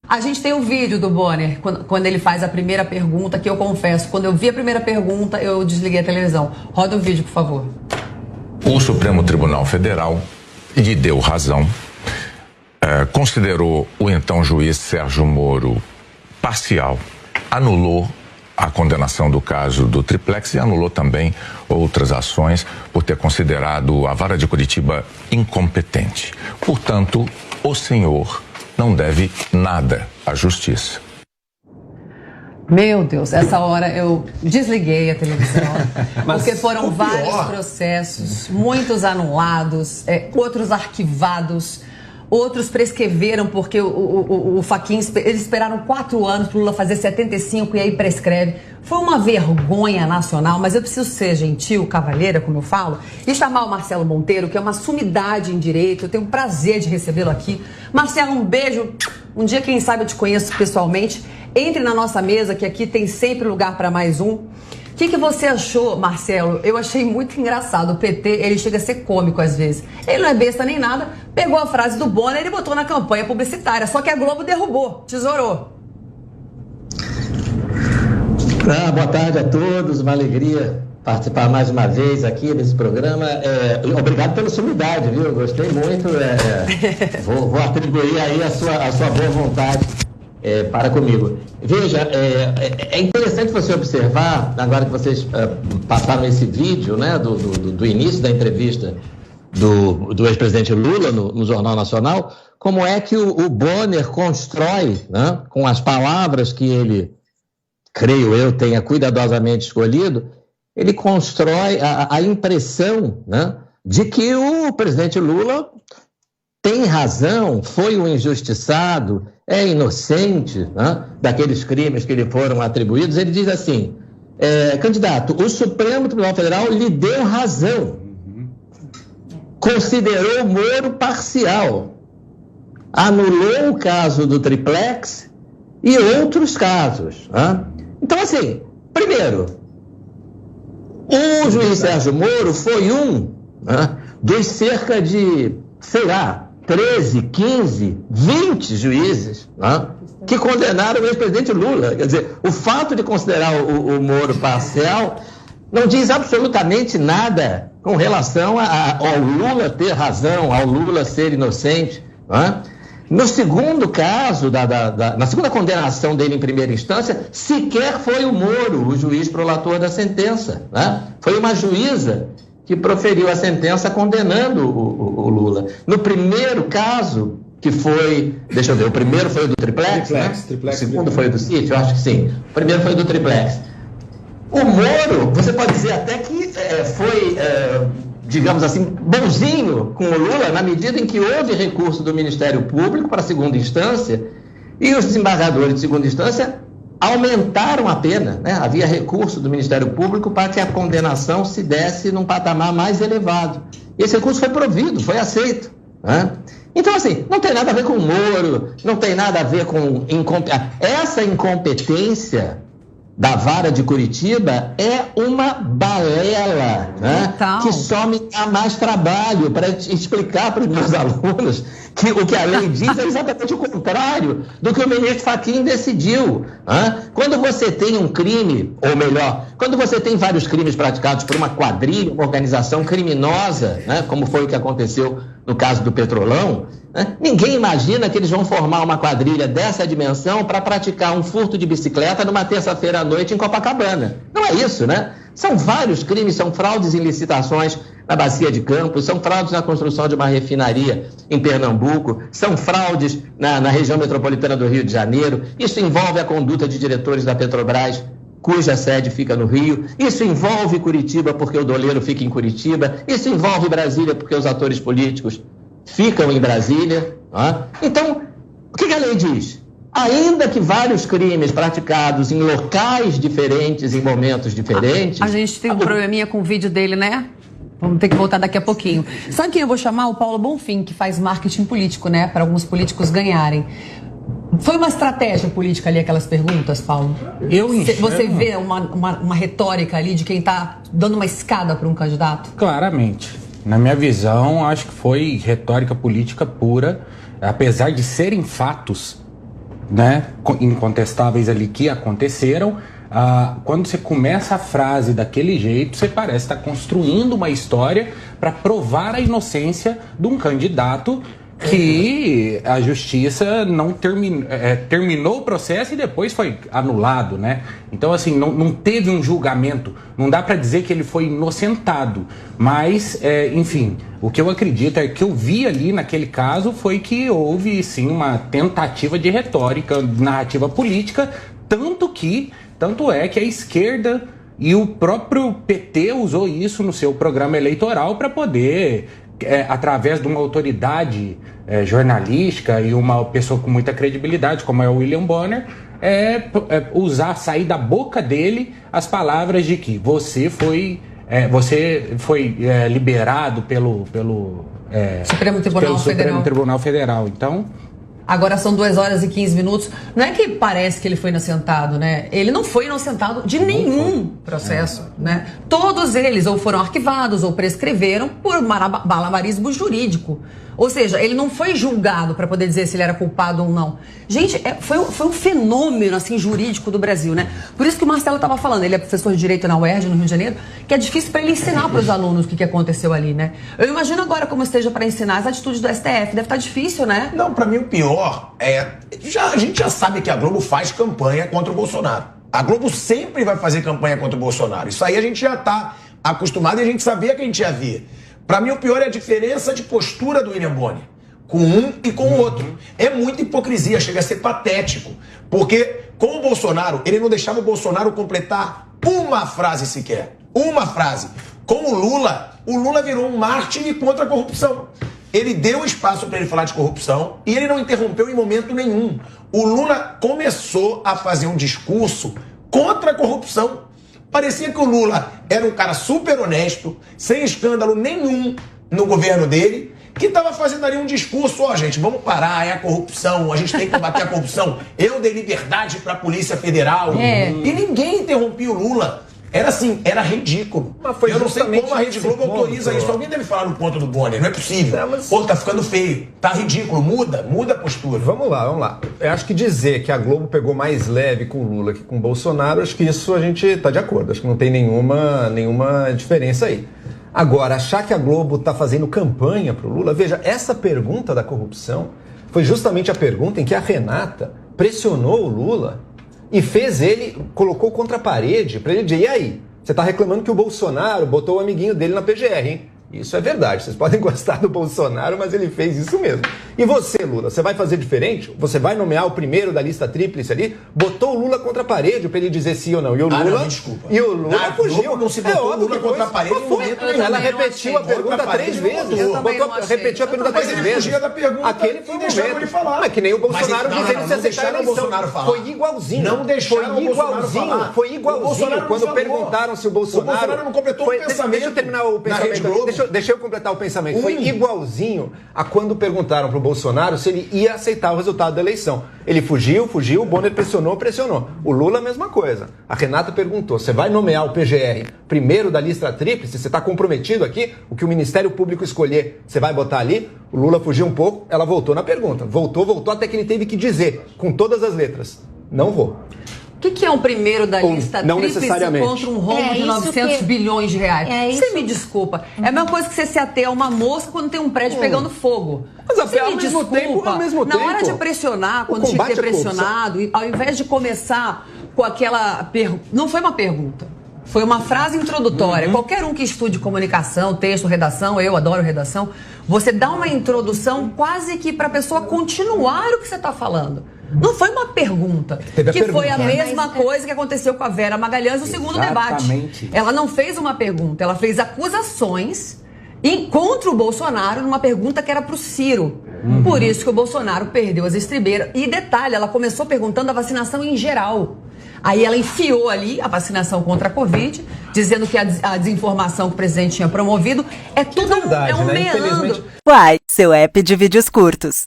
A gente tem um vídeo do Bonner, quando ele faz a primeira pergunta, que eu confesso, quando eu vi a primeira pergunta, eu desliguei a televisão. Roda o vídeo, por favor. O Supremo Tribunal Federal lhe deu razão, considerou o então juiz Sérgio Moro parcial, anulou a condenação do caso do triplex e anulou também outras ações por ter considerado a Vara de Curitiba incompetente. Portanto, o senhor não deve nada à justiça. Meu Deus, essa hora eu desliguei a televisão, porque foram vários processos, muitos anulados, outros arquivados, outros prescreveram porque o Fachin, eles esperaram 4 anos para o Lula fazer 75 e aí prescreve. Foi uma vergonha nacional, mas eu preciso ser gentil, cavalheira, como eu falo, e chamar o Marcelo Monteiro, que é uma sumidade em direito. Eu tenho o prazer de recebê-lo aqui. Marcelo, um beijo. Um dia, quem sabe, eu te conheço pessoalmente. Entre na nossa mesa, que aqui tem sempre lugar para mais um. O que você achou, Marcelo? Eu achei muito engraçado. O PT, ele chega a ser cômico às vezes. Ele não é besta nem nada. Pegou a frase do Bonner e botou na campanha publicitária. Só que a Globo derrubou, tesourou. Boa tarde a todos. Uma alegria participar mais uma vez aqui desse programa. Obrigado pela sumidade, viu? Gostei muito. Vou atribuir aí a sua boa vontade para comigo. Veja, é interessante você observar, agora que vocês passaram esse vídeo, né, do início da entrevista do ex-presidente Lula no Jornal Nacional, como é que o Bonner constrói, né, com as palavras que ele, creio eu, tenha cuidadosamente escolhido, ele constrói a impressão, né, de que o presidente Lula tem razão, foi um injustiçado, é inocente, né, daqueles crimes que lhe foram atribuídos. Ele diz assim, candidato, o Supremo Tribunal Federal lhe deu razão, considerou Moro parcial, anulou o caso do triplex e outros casos. Né? Então, assim, primeiro, o juiz Sérgio Moro foi dos cerca de, sei lá, 13, 15, 20 juízes, né, que condenaram o ex-presidente Lula. Quer dizer, o fato de considerar o Moro parcial não diz absolutamente nada com relação ao Lula ter razão, ao Lula ser inocente. Né? No segundo caso, na segunda condenação dele em primeira instância, sequer foi o Moro o juiz prolator da sentença. Né? Foi uma juíza que proferiu a sentença condenando o Lula. No primeiro caso, que foi... Deixa eu ver, o primeiro foi o do triplex, né? O segundo foi o do sítio? Eu acho que sim. O primeiro foi o do triplex. O Moro, você pode dizer até que foi, digamos assim, bonzinho com o Lula, na medida em que houve recurso do Ministério Público para a segunda instância e os desembargadores de segunda instância aumentaram a pena, né? Havia recurso do Ministério Público para que a condenação se desse num patamar mais elevado. Esse recurso foi provido, foi aceito. Né? Então, assim, não tem nada a ver com o Moro, não tem nada a ver com... Essa incompetência da Vara de Curitiba é uma balela, né? Então... que só me dá mais trabalho para explicar para os meus alunos que o que a lei diz é exatamente o contrário do que o ministro Fachin decidiu. Né? Quando você tem um crime, ou melhor, quando você tem vários crimes praticados por uma quadrilha, uma organização criminosa, né? Como foi o que aconteceu no caso do Petrolão, né? Ninguém imagina que eles vão formar uma quadrilha dessa dimensão para praticar um furto de bicicleta numa terça-feira à noite em Copacabana. Não é isso, né? São vários crimes, são fraudes em licitações na Bacia de Campos, são fraudes na construção de uma refinaria em Pernambuco, são fraudes na região metropolitana do Rio de Janeiro. Isso envolve a conduta de diretores da Petrobras, cuja sede fica no Rio. Isso envolve Curitiba, porque o doleiro fica em Curitiba. Isso envolve Brasília, porque os atores políticos ficam em Brasília. Né? Então, o que a lei diz? Ainda que vários crimes praticados em locais diferentes, em momentos diferentes... A gente tem um probleminha com o vídeo dele, né? Vamos ter que voltar daqui a pouquinho. Sabe quem eu vou chamar? O Paulo Bonfim, que faz marketing político, né? Para alguns políticos ganharem. Foi uma estratégia política ali, aquelas perguntas, Paulo? Você vê uma retórica ali de quem está dando uma escada para um candidato? Claramente. Na minha visão, acho que foi retórica política pura, apesar de serem fatos né, incontestáveis ali que aconteceram. Quando você começa a frase daquele jeito, você parece estar construindo uma história para provar a inocência de um candidato que a justiça não terminou o processo e depois foi anulado, né? Então, assim, não teve um julgamento. Não dá para dizer que ele foi inocentado. Mas, enfim, o que eu acredito é que eu vi ali naquele caso foi que houve, sim, uma tentativa de retórica, narrativa política, tanto é que a esquerda e o próprio PT usou isso no seu programa eleitoral para poder, através de uma autoridade jornalística e uma pessoa com muita credibilidade, como é o William Bonner, sair da boca dele as palavras de que você foi liberado pelo Supremo Tribunal Federal. Então... Agora são 2 horas e 15 minutos. Não é que parece que ele foi inocentado, né? Ele não foi inocentado de nenhum processo, né? Todos eles ou foram arquivados ou prescreveram por malabarismo jurídico. Ou seja, ele não foi julgado para poder dizer se ele era culpado ou não. Gente, foi um fenômeno assim, jurídico do Brasil, né? Por isso que o Marcelo estava falando, ele é professor de Direito na UERJ, no Rio de Janeiro, que é difícil para ele ensinar para os alunos o que aconteceu ali, né? Eu imagino agora como esteja para ensinar as atitudes do STF. Deve estar difícil, né? Não, para mim o pior a gente já sabe que a Globo faz campanha contra o Bolsonaro. A Globo sempre vai fazer campanha contra o Bolsonaro. Isso aí a gente já está acostumado e a gente sabia que a gente ia ver. Para mim, o pior é a diferença de postura do William Bonner com um e com o outro. É muita hipocrisia, chega a ser patético. Porque com o Bolsonaro, ele não deixava o Bolsonaro completar uma frase sequer. Uma frase. Com o Lula virou um mártir contra a corrupção. Ele deu espaço para ele falar de corrupção e ele não interrompeu em momento nenhum. O Lula começou a fazer um discurso contra a corrupção. Parecia que o Lula era um cara super honesto, sem escândalo nenhum no governo dele, que estava fazendo ali um discurso, gente, vamos parar, é a corrupção, a gente tem que combater a corrupção, eu dei liberdade para a Polícia Federal. E ninguém interrompia o Lula. Era assim, era ridículo. Eu não sei como a Rede Globo autoriza isso. Alguém deve falar no ponto do Bonner, não é possível. Pô, tá ficando feio, tá ridículo, muda a postura. Vamos lá. Eu acho que dizer que a Globo pegou mais leve com o Lula que com o Bolsonaro, acho que isso a gente tá de acordo. Acho que não tem nenhuma diferença aí. Agora, achar que a Globo tá fazendo campanha pro Lula, veja, essa pergunta da corrupção foi justamente a pergunta em que a Renata pressionou o Lula e colocou contra a parede para ele dizer, e aí, você tá reclamando que o Bolsonaro botou o amiguinho dele na PGR, hein? Isso é verdade, vocês podem gostar do Bolsonaro, mas ele fez isso mesmo. E você, Lula, você vai fazer diferente? Você vai nomear o primeiro da lista tríplice ali? Botou o Lula contra a parede para ele dizer sim ou não. E o Lula, não, desculpa. E o Lula fugiu. Não se botou o Lula contra a parede no momento nenhum. Ela repetiu a pergunta 3 vezes. Repetiu a pergunta 3 vezes. Aquele foi o momento. Mas que nem o Bolsonaro dizendo que aceitar a eleição. Foi igualzinho. Não deixaram o Bolsonaro falar. Foi igualzinho. Quando perguntaram se o Bolsonaro... O Bolsonaro não completou o pensamento. Deixa eu terminar o pensamento. Deixa eu completar o pensamento. Foi igualzinho a quando perguntaram pro Bolsonaro se ele ia aceitar o resultado da eleição. Ele fugiu, o Bonner pressionou. O Lula, a mesma coisa. A Renata perguntou, você vai nomear o PGR primeiro da lista tríplice? Você está comprometido aqui? O que o Ministério Público escolher, você vai botar ali? O Lula fugiu um pouco, ela voltou na pergunta. Voltou, até que ele teve que dizer, com todas as letras, não vou. O que é um primeiro da lista tríplice contra um rombo de 900 bilhões de reais? Você me desculpa. É a mesma coisa que você se ater a uma mosca quando tem um prédio pegando fogo. Mas ao mesmo tempo, na hora de pressionar, quando tinha que ter pressionado, ao invés de começar com aquela... Não foi uma pergunta. Foi uma frase introdutória. Qualquer um que estude comunicação, texto, redação, eu adoro redação, você dá uma introdução quase que para a pessoa continuar o que você está falando. Não foi uma pergunta, foi a mesma coisa que aconteceu com a Vera Magalhães no segundo debate. Ela não fez uma pergunta, ela fez acusações contra o Bolsonaro numa pergunta que era para o Ciro. Por isso que o Bolsonaro perdeu as estribeiras. E detalhe, ela começou perguntando a vacinação em geral. Aí ela enfiou ali a vacinação contra a Covid, dizendo que a desinformação que o presidente tinha promovido é tudo verdade, um meandro. Uai, seu app de vídeos curtos.